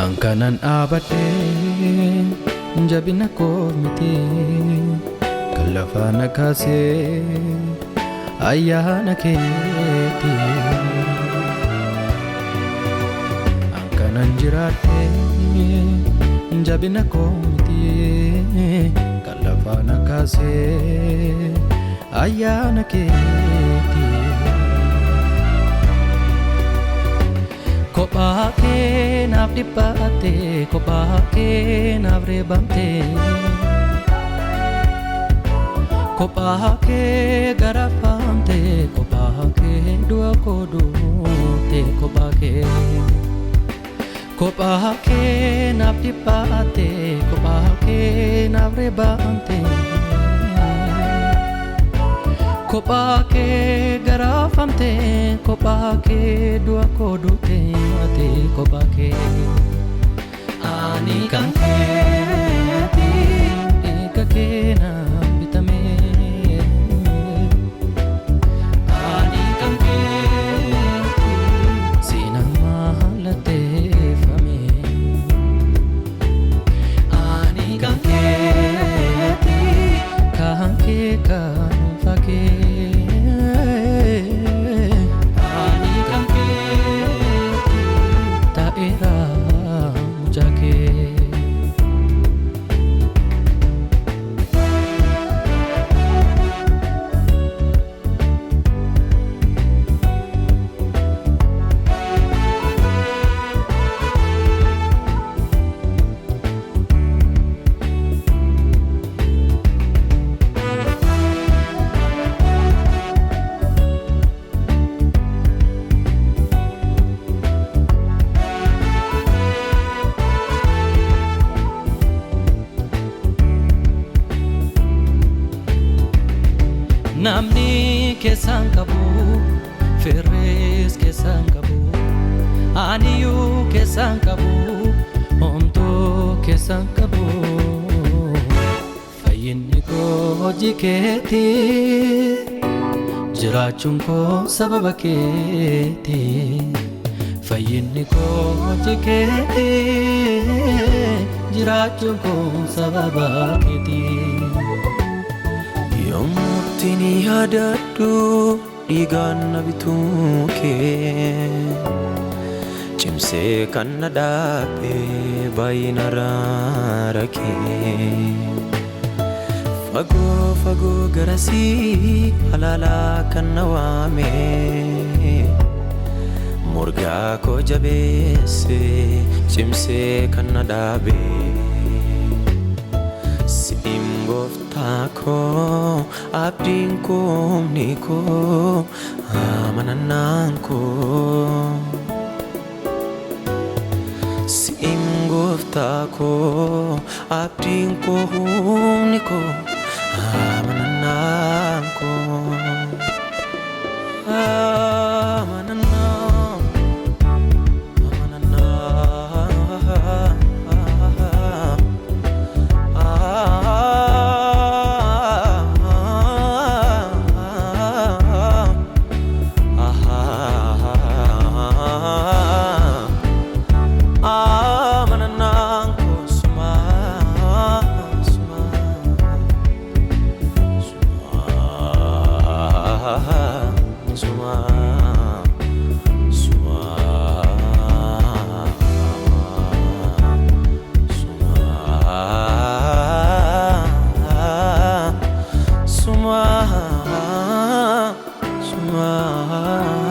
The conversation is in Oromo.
Ankanan abate jabina ko miti kalafana kase ayana keti Ankanan jirate jabina ko miti kalafana kase ayana keti Kopha ke naaf dhiphate kopha ke naaf reebamte kopha ke garafamte kopha ke du'a koo duute kopha ke naaf dhiphate kopha ke naaf reebamte kopha ke garafamte kopha ke du'a koo duute ate kopha ke ani kan keeti eka ke na bitame ani kan keeti sina mahalate fame ani kan keeti kan ke kan fake ani kan keeti taera mujake Namni keessan qabu firrees keessan qabu aniyyuu keessan qabu homtuu keessan qabu fayyinni koo hojii keeti jiraachuun koo sababa keeti fayyinni koo hojii keeti jiraachuun koo sababa keeti Yommutini yaadadhu dhiigaan na bituu kee cimsee kan na dhaabe baay'ina araara kee fagoo fagoo garasii halaalaa kan na waame morgaa koo jabeesse cimsee kan na dhaabe Goftako abdiin koo humni koo amanannaan koo Si'im goftako abdiin koo humni koo amanannaan koo Suma